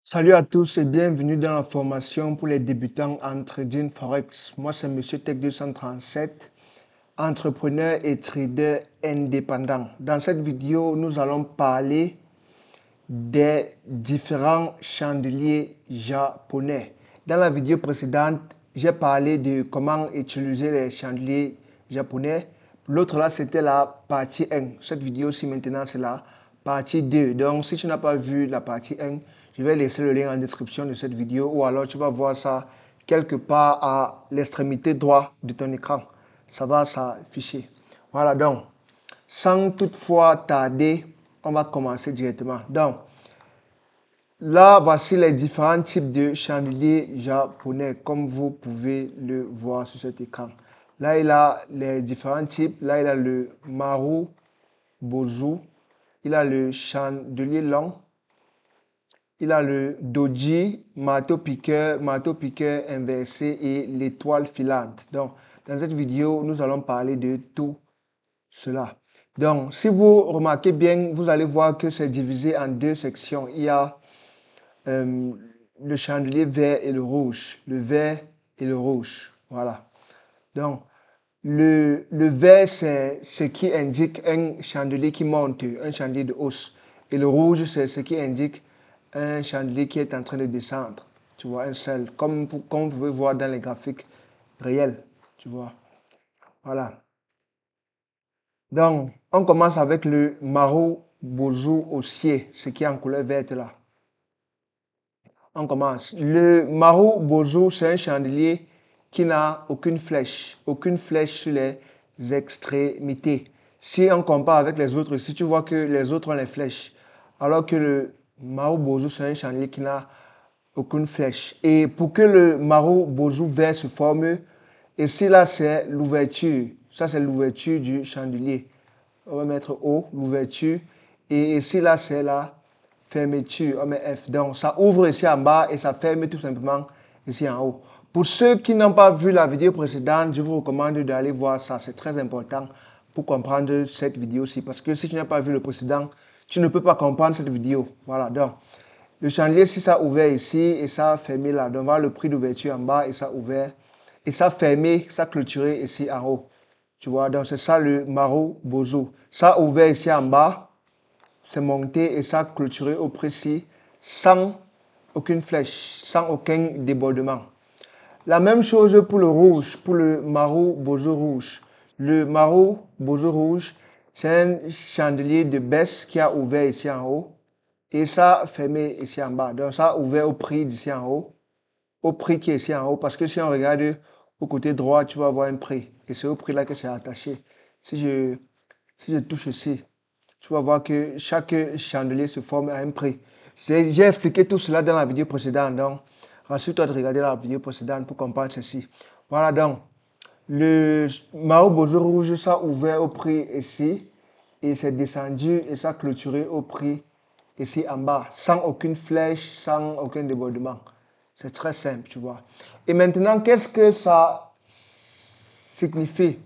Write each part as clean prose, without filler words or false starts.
Salut à tous et bienvenue dans la formation pour les débutants en trading forex. Moi, c'est Monsieur Tech 237, entrepreneur et trader indépendant. Dans cette vidéo, nous allons parler des différents chandeliers japonais. Dans la vidéo précédente, j'ai parlé de comment utiliser les chandeliers japonais. L'autre là, c'était la partie 1. Cette vidéo-ci maintenant, c'est la partie 2. Donc, si tu n'as pas vu la partie 1, je vais laisser le lien en description de cette vidéo ou alors tu vas voir ça quelque part à l'extrémité droite de ton écran. Ça va s'afficher. Voilà, donc, sans toutefois tarder, on va commencer directement. Donc, là, voici les différents types de chandeliers japonais, comme vous pouvez le voir sur cet écran. Là, il a les différents types. Là, il a le Maru Bozu. Il a le chandelier long. Il a le Doji, marteau-piqueur inversé et l'étoile filante. Donc, dans cette vidéo, nous allons parler de tout cela. Donc, si vous remarquez bien, vous allez voir que c'est divisé en deux sections. Il y a le chandelier vert et le rouge. Le vert et le rouge. Voilà. Donc, le vert, c'est ce qui indique un chandelier qui monte, un chandelier de hausse. Et le rouge, c'est ce qui indique un chandelier qui est en train de descendre. Tu vois, un seul. Comme vous pouvez voir dans les graphiques réels. Tu vois. Voilà. Donc, on commence avec le Maru Bozu haussier, ce qui est en couleur verte là. On commence. Le Maru Bozu, c'est un chandelier qui n'a aucune flèche sur les extrémités. Si on compare avec les autres, si tu vois que les autres ont les flèches, alors que le Maru Bozu, c'est un chandelier qui n'a aucune flèche. Et pour que le Maru Bozu vert se forme, ici là, c'est l'ouverture. Ça, c'est l'ouverture du chandelier. On va mettre O, l'ouverture. Et ici là, c'est la fermeture, on met F. Donc, ça ouvre ici en bas et ça ferme tout simplement ici en haut. Pour ceux qui n'ont pas vu la vidéo précédente, je vous recommande d'aller voir ça. C'est très important pour comprendre cette vidéo-ci. Parce que si tu n'as pas vu le précédent, tu ne peux pas comprendre cette vidéo. Voilà, donc, le chandelier, si ça ouvert ici et ça fermé là, donc voilà le prix d'ouverture en bas et ça ouvert. Et ça fermé, ça clôturé ici en haut. Tu vois, donc c'est ça le Maru Bozu. Ça ouvert ici en bas, c'est monté et ça clôturé au précis sans aucune flèche, sans aucun débordement. La même chose pour le rouge, pour le Maru Bozu rouge. Le Maru Bozu rouge, c'est un chandelier de baisse qui a ouvert ici en haut et ça fermé ici en bas. Donc ça a ouvert au prix d'ici en haut, au prix qui est ici en haut. Parce que si on regarde au côté droit, tu vas voir un prix. Et c'est au prix là que c'est attaché. Si je touche ici, tu vas voir que chaque chandelier se forme à un prix. J'ai expliqué tout cela dans la vidéo précédente, donc rassure-toi de regarder la vidéo précédente pour comprendre ceci. Voilà donc, le Maru Bozu rouge, ça a ouvert au prix ici, et c'est descendu et ça a clôturé au prix ici en bas, sans aucune flèche, sans aucun débordement. C'est très simple, tu vois. Et maintenant, qu'est-ce que ça signifie?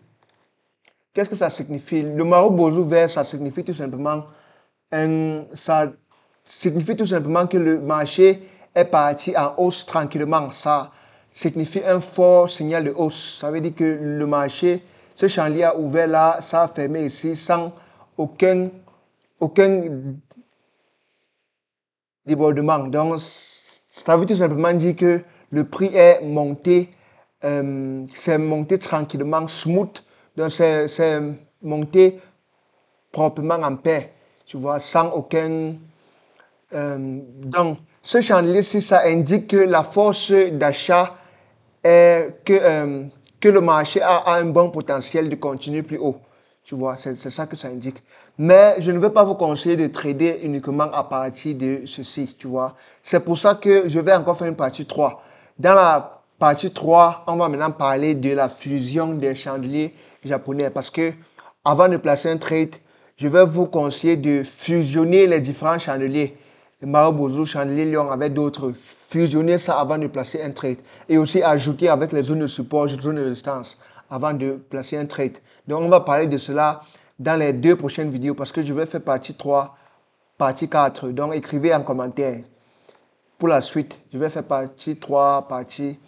Qu'est-ce que ça signifie? Le Maru Bozu vert, ça signifie tout simplement que le marché est parti en hausse tranquillement. Ça signifie un fort signal de hausse. Ça veut dire que le marché, ce chandelier a ouvert là, ça a fermé ici sans aucun débordement. Donc, ça veut tout simplement dire que le prix est monté, c'est monté tranquillement, smooth. Donc, c'est monté proprement en paix, tu vois, sans aucun... donc, ce chandelier-ci, ça indique que la force d'achat est que le marché a un bon potentiel de continuer plus haut. Tu vois, c'est ça que ça indique. Mais je ne veux pas vous conseiller de trader uniquement à partir de ceci, tu vois. C'est pour ça que je vais encore faire une partie 3. Dans la partie 3, on va maintenant parler de la fusion des chandeliers japonais. Parce que avant de placer un trade, je vais vous conseiller de fusionner les différents chandeliers. Le Maru Bozu, chandelier lion avec d'autres. Fusionner ça avant de placer un trade. Et aussi ajouter avec les zones de support, les zones de résistance avant de placer un trade. Donc on va parler de cela dans les 2 prochaines vidéos parce que je vais faire partie 3, partie 4. Donc écrivez en commentaire. pour la suite. Je vais faire partie 3, partie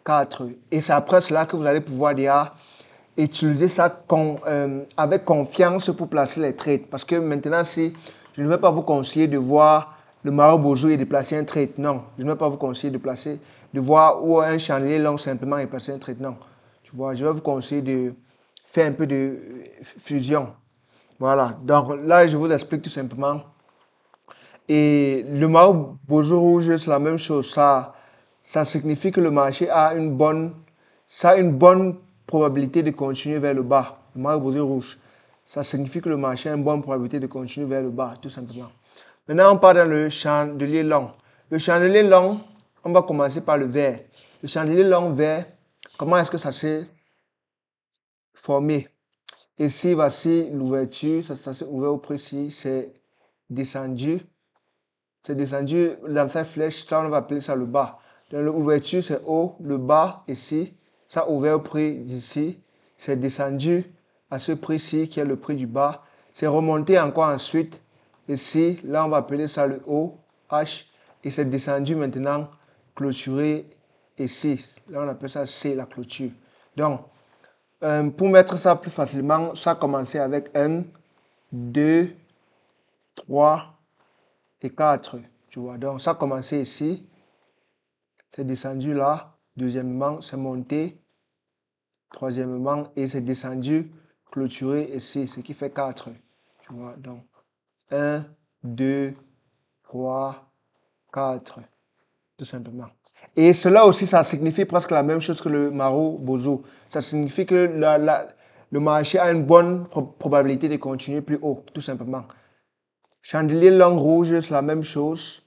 4. Et c'est après cela que vous allez pouvoir déjà utiliser ça avec confiance pour placer les trades. Parce que maintenant, si je ne vais pas vous conseiller de voir le maraud bozo et de placer un trade, non. Je ne vais pas vous conseiller de voir où un chandelier long simplement et placer un trade, non. Tu vois, je vais vous conseiller de faire un peu de fusion. Voilà, donc là, je vous explique tout simplement. Et le maraud bozo rouge, c'est la même chose. Ça signifie que le marché a une bonne probabilité de continuer vers le bas. Le maraud bozo rouge, ça signifie que le marché a une bonne probabilité de continuer vers le bas, tout simplement. Maintenant, on part dans le chandelier long. Le chandelier long, on va commencer par le vert. Le chandelier long vert, comment est-ce que ça s'est formé? Ici, voici l'ouverture. Ça s'est ouvert au précis. C'est descendu. C'est descendu dans cette flèche. Ça, on va appeler ça le bas. Donc, l'ouverture, c'est haut. Le bas, ici. Ça a ouvert au prix d'ici. C'est descendu à ce prix-ci, qui est le prix du bas. C'est remonté encore ensuite. Ici, là, on va appeler ça le haut, H. Et c'est descendu maintenant, clôturé ici. Là, on appelle ça C, la clôture. Donc, pour mettre ça plus facilement, ça a commencé avec 1, 2, 3 et 4. Tu vois, donc ça a commencé ici. C'est descendu là. Deuxièmement, c'est monté. Troisièmement, et c'est descendu, clôturé ici, ce qui fait 4. Tu vois, donc 1, 2, 3, 4. Tout simplement. Et cela aussi, ça signifie presque la même chose que le maraud bozo. Ça signifie que le marché a une bonne probabilité de continuer plus haut, tout simplement. Chandelier long rouge, c'est la même chose.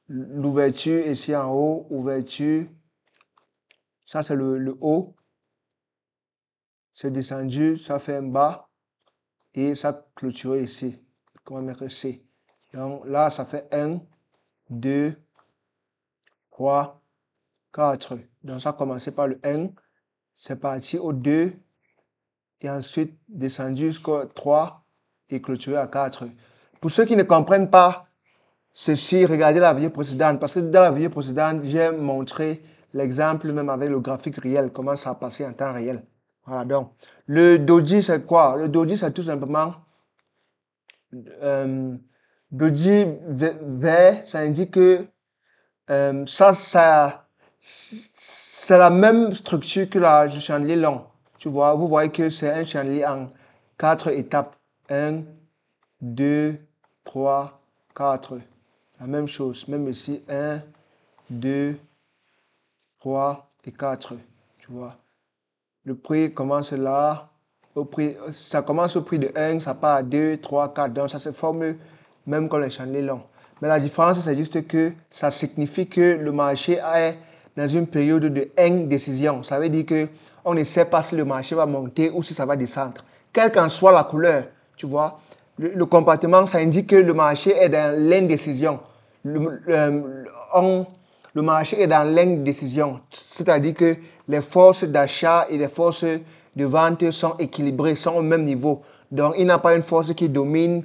L'ouverture ici en haut, ouverture. Ça, c'est le haut. C'est descendu, ça fait un bas. Et ça clôturé ici. Comment mettre C? Donc là, ça fait 1, 2, 3, 4. Donc ça a commencé par le 1. C'est parti au 2 et ensuite descendu jusqu'au 3 et clôturé à 4. Pour ceux qui ne comprennent pas ceci, regardez la vidéo précédente parce que dans la vidéo précédente, j'ai montré l'exemple même avec le graphique réel, comment ça a passé en temps réel. Voilà, donc le doji c'est quoi? Le doji c'est tout simplement doji vert, ça indique que c'est la même structure que le chandelier long. Tu vois, vous voyez que c'est un chandelier en 4 étapes. 1, 2, 3, 4. La même chose, même ici, 1, 2, 3 et 4. Tu vois. Le prix commence là. Ça commence au prix de 1, ça part à 2, 3, 4. Donc ça se forme même comme les chandeliers longs. Mais la différence, c'est juste que ça signifie que le marché est dans une période de indécision. Ça veut dire qu'on ne sait pas si le marché va monter ou si ça va descendre. Quelle qu'en soit la couleur, tu vois, le comportement, ça indique que le marché est dans l'indécision. Le marché est dans l'indécision. C'est-à-dire que les forces d'achat et les forces de vente sont équilibrées, sont au même niveau. Donc, il n'y a pas une force qui domine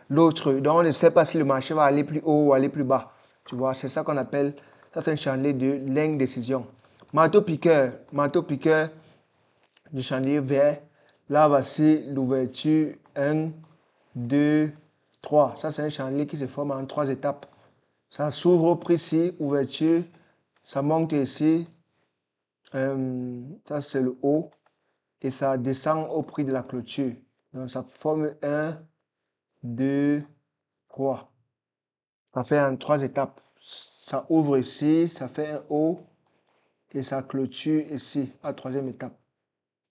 l'autre. Donc, on ne sait pas si le marché va aller plus haut ou aller plus bas. Tu vois, c'est ça qu'on appelle, ça c'est un chandelier de l'indécision. Marteau-piqueur du chandelier vert. Là, voici l'ouverture 1, 2, 3. Ça, c'est un chandelier qui se forme en 3 étapes. Ça s'ouvre au prix ici, ouverture. Ça monte ici. Ça, c'est le haut. Et ça descend au prix de la clôture. Donc, ça forme 1, 2, 3. Ça fait en 3 étapes. Ça ouvre ici, ça fait un haut. Et ça clôture ici, à la 3e étape.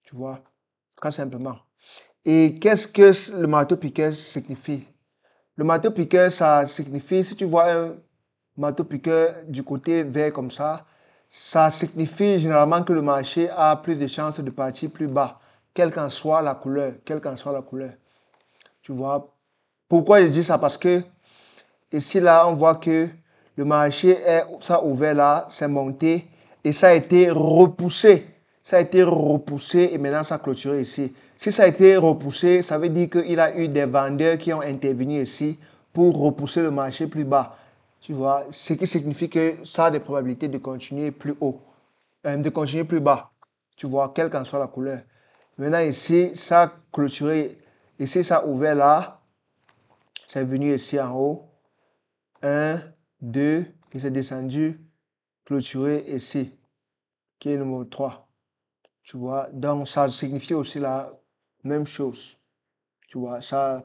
Tu vois, très simplement. Et qu'est-ce que le marteau-piqueur signifie? Le marteau-piqueur, ça signifie, si tu vois un marteau-piqueur du côté vert comme ça signifie généralement que le marché a plus de chances de partir plus bas, quelle qu'en soit la couleur, Tu vois, pourquoi je dis ça? Parce que ici, là, on voit que le marché ça a ouvert là, c'est monté et ça a été repoussé. Ça a été repoussé et maintenant ça a clôturé ici. Si ça a été repoussé, ça veut dire qu'il y a eu des vendeurs qui ont intervenu ici pour repousser le marché plus bas. Tu vois, ce qui signifie que ça a des probabilités de continuer plus haut, de continuer plus bas. Tu vois, quelle qu'en soit la couleur. Maintenant, ici, ça a clôturé. Ici, ça a ouvert là. C'est venu ici en haut. 1, 2, et c'est descendu, clôturé ici, qui est le numéro 3. Tu vois, donc ça signifie aussi la même chose. Tu vois, ça,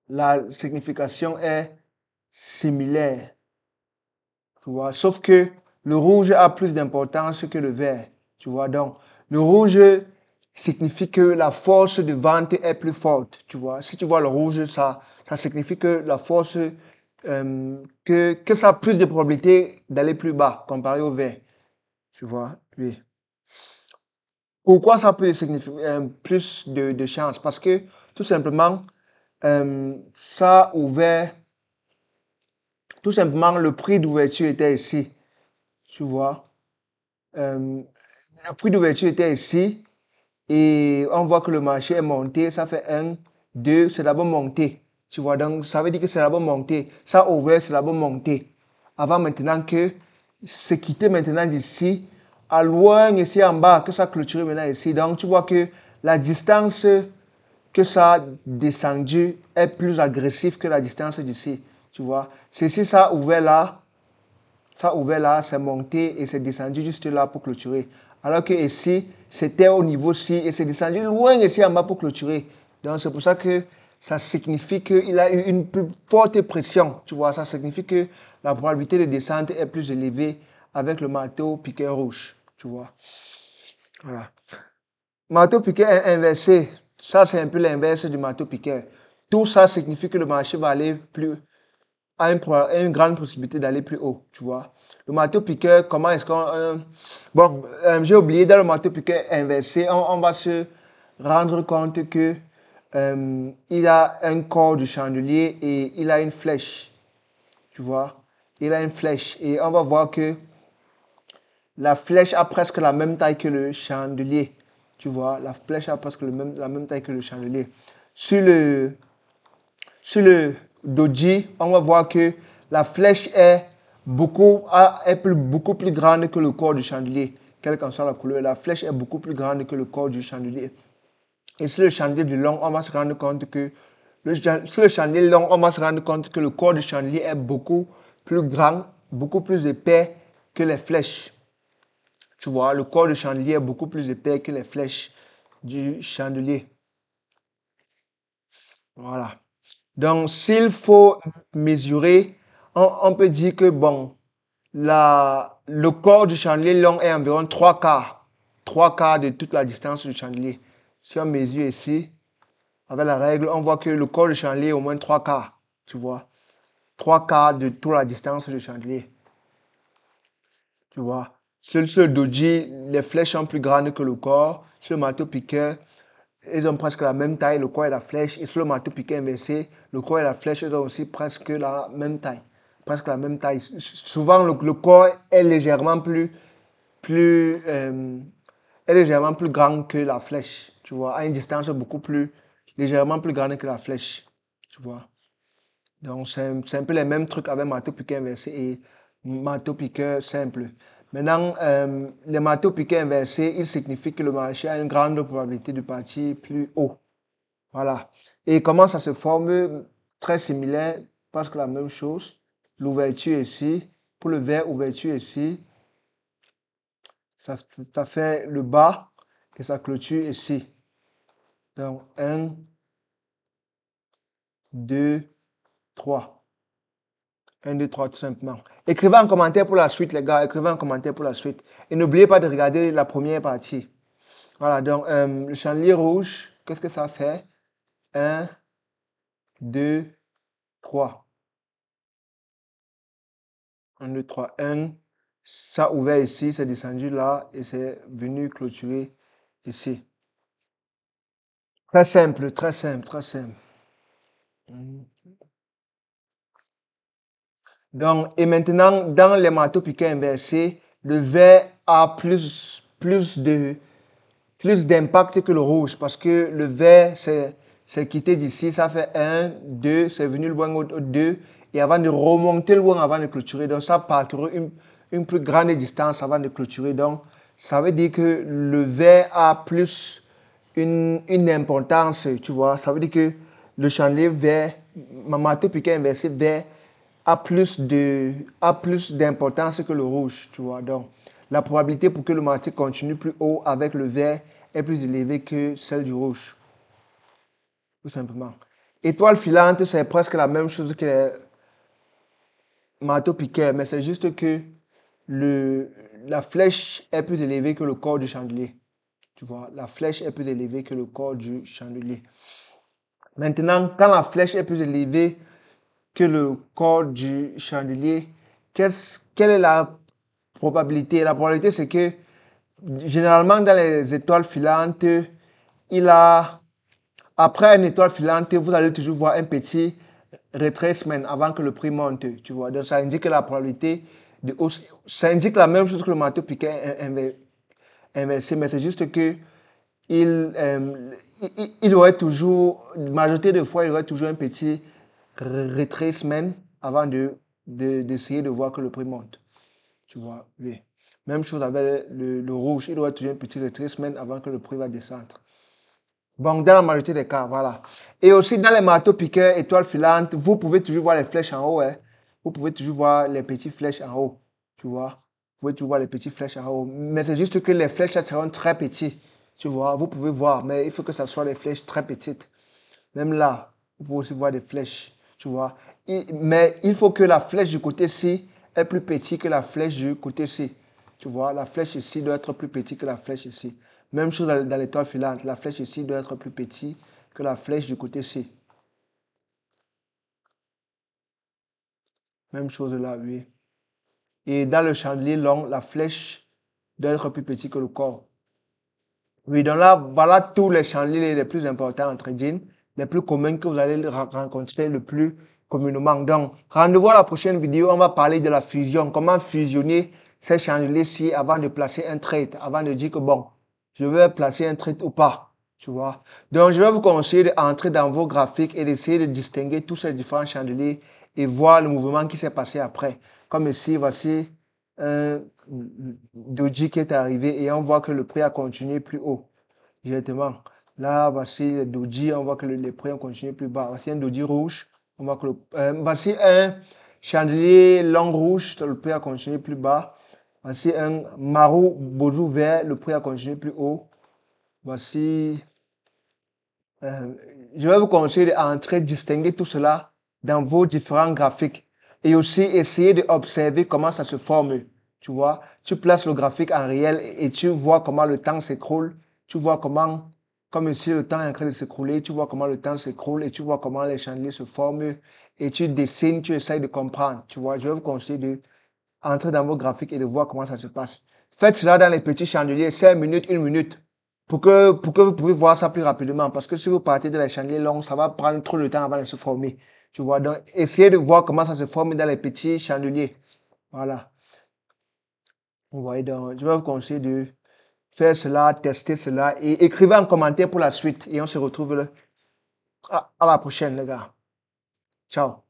la signification est similaire. Tu vois, sauf que le rouge a plus d'importance que le vert. Tu vois, donc le rouge signifie que la force de vente est plus forte. Tu vois, si tu vois le rouge, ça signifie que la force, que ça a plus de probabilité d'aller plus bas comparé au vert. Tu vois, oui. Pourquoi ça peut signifier plus de chance? Parce que tout simplement, ça a ouvert, tout simplement, le prix d'ouverture était ici. Tu vois. Le prix d'ouverture était ici et on voit que le marché est monté. Ça fait 1, 2, c'est d'abord monté. Tu vois, donc ça veut dire que c'est d'abord monté. Ça a ouvert, c'est d'abord monté. Avant maintenant que c'est quitté maintenant d'ici, à loin ici en bas, que ça clôture maintenant ici. Donc tu vois que la distance que ça a descendu est plus agressive que la distance d'ici. Tu vois, ceci, ça a ouvert là. Ça a ouvert là, c'est monté et c'est descendu juste là pour clôturer. Alors que ici, c'était au niveau ci et c'est descendu loin ici en bas pour clôturer. Donc c'est pour ça que ça signifie qu'il a eu une plus forte pression. Tu vois, ça signifie que la probabilité de descente est plus élevée avec le marteau piqué rouge. Tu vois. Voilà. Marteau piqué inversé, ça c'est un peu l'inverse du marteau piqué. Tout ça signifie que le marché va aller plus a une grande possibilité d'aller plus haut, tu vois. Le marteau-piqueur, comment est-ce qu'on... bon, j'ai oublié, dans le marteau-piqueur inversé, on va se rendre compte que il a un corps de chandelier et il a une flèche, tu vois. Il a une flèche et on va voir que la flèche a presque la même taille que le chandelier, tu vois. La flèche a presque la même taille que le chandelier. Sur le doji, on va voir que la flèche est beaucoup plus grande que le corps du chandelier. Quelle qu'en soit la couleur, la flèche est beaucoup plus grande que le corps du chandelier. Et sur le chandelier du long, on va se rendre compte que sur le chandelier long, on va se rendre compte que le corps du chandelier est beaucoup plus grand, beaucoup plus épais que les flèches. Tu vois, le corps du chandelier est beaucoup plus épais que les flèches du chandelier. Voilà. Donc, s'il faut mesurer, on peut dire que, bon, le corps du chandelier long est environ 3 quarts. 3 quarts de toute la distance du chandelier. Si on mesure ici, avec la règle, on voit que le corps du chandelier est au moins 3 quarts. Tu vois? 3 quarts de toute la distance du chandelier. Tu vois? Sur le doji, les flèches sont plus grandes que le corps. Sur le marteau-piqueur, ils ont presque la même taille, le corps et la flèche. Et sur le marteau-piqueur inversé, le corps et la flèche ils ont aussi presque la même taille. Presque la même taille. Souvent, le corps est est légèrement plus grand que la flèche. Tu vois, à une distance légèrement plus grande que la flèche. Tu vois. Donc, c'est un peu les mêmes trucs avec marteau-piqueur inversé et marteau-piqueur simple. Maintenant, les marteaux-piqueurs inversés, il signifie que le marché a une grande probabilité de partir plus haut. Voilà. Et comment ça se forme? Très similaire, parce que la même chose. L'ouverture ici, pour le vert, ouverture ici, ça fait le bas et ça clôture ici. Donc, 1, 2, 3. 1, 2, 3, tout simplement. Écrivez en commentaire pour la suite, les gars. Écrivez en commentaire pour la suite. Et n'oubliez pas de regarder la première partie. Voilà, donc le chandelier rouge, qu'est-ce que ça fait? 1, 2, 3. 1, 2, 3, 1. Ça a ouvert ici, c'est descendu là et c'est venu clôturer ici. Très simple, très simple, très simple. Donc, et maintenant, dans les marteaux piqueurs inversés, le vert a plus d'impact que le rouge parce que le vert, c'est quitté d'ici, ça fait 1, 2, c'est venu loin au 2 et avant de remonter loin avant de clôturer. Donc, ça parcouru une plus grande distance avant de clôturer. Donc, ça veut dire que le verre a plus une importance, tu vois. Ça veut dire que le chandelier vert, ma marteau piquet inversé vert, a plus d'importance que le rouge, tu vois. Donc, la probabilité pour que le marteau continue plus haut avec le vert est plus élevée que celle du rouge, tout simplement. Étoile filante, c'est presque la même chose que les marteaux piquets, mais c'est juste que la flèche est plus élevée que le corps du chandelier. Tu vois, la flèche est plus élevée que le corps du chandelier. Maintenant, quand la flèche est plus élevée que le corps du chandelier, quelle est la probabilité? La probabilité, c'est que généralement dans les étoiles filantes, après une étoile filante, vous allez toujours voir un petit retracement avant que le prix monte. Tu vois, donc ça indique la probabilité de hausse. Ça indique la même chose que le marteau piquet inversé, mais c'est juste que il aurait toujours, la majorité des fois, il aurait toujours un petit retracement avant d'essayer de voir que le prix monte. Tu vois, oui. Même chose avec le rouge, il aurait toujours un petit retracement avant que le prix va descendre. Bon, dans la majorité des cas, voilà. Et aussi dans les marteaux piqueurs, étoiles filantes, vous pouvez toujours voir les flèches en haut. Hein. Vous pouvez toujours voir les petites flèches en haut. Tu vois. Vous pouvez toujours voir les petites flèches en haut. Mais c'est juste que les flèches seront très petites. Tu vois. Vous pouvez voir, mais il faut que ce soit des flèches très petites. Même là, vous pouvez aussi voir des flèches. Tu vois. Mais il faut que la flèche du côté ci est plus petite que la flèche du côté ci. Tu vois. La flèche ici doit être plus petite que la flèche ici. Même chose dans l'étoile filante. La flèche ici doit être plus petite que la flèche du côté C. Même chose là, oui. Et dans le chandelier long, la flèche doit être plus petite que le corps. Oui, donc là, voilà tous les chandeliers les plus importants en trading, les plus communs que vous allez rencontrer le plus communément. Donc, rendez-vous à la prochaine vidéo, on va parler de la fusion. Comment fusionner ces chandeliers-ci avant de placer un trade, avant de dire que bon, je vais placer un trade ou pas. Tu vois. Donc, je vais vous conseiller d'entrer dans vos graphiques et d'essayer de distinguer tous ces différents chandeliers et voir le mouvement qui s'est passé après. Comme ici, voici un doji qui est arrivé et on voit que le prix a continué plus haut. Directement. Là, voici le doji, on voit que les prix ont continué plus bas. Voici un doji rouge. On voit que voici un chandelier long rouge, le prix a continué plus bas. Voici un Maru Bozu vert, le prix a continué plus haut. Voici, je vais vous conseiller d'entrer, distinguer tout cela dans vos différents graphiques et aussi essayer d'observer comment ça se forme. Tu vois, tu places le graphique en réel et tu vois comment le temps s'écroule. Tu vois comment, comme ici, le temps est en train de s'écrouler, tu vois comment le temps s'écroule et tu vois comment les chandeliers se forment et tu dessines, tu essayes de comprendre. Tu vois, je vais vous conseiller d'entrer dans vos graphiques et de voir comment ça se passe. Faites cela dans les petits chandeliers, 5 minutes, 1 minute pour que vous pouvez voir ça plus rapidement. Parce que si vous partez de la chandelier longue, ça va prendre trop de temps avant de se former. Tu vois, donc essayez de voir comment ça se forme dans les petits chandeliers. Voilà. Vous voyez, donc je vais vous conseiller de faire cela, tester cela et écrivez en commentaire pour la suite. Et on se retrouve à la prochaine, les gars. Ciao.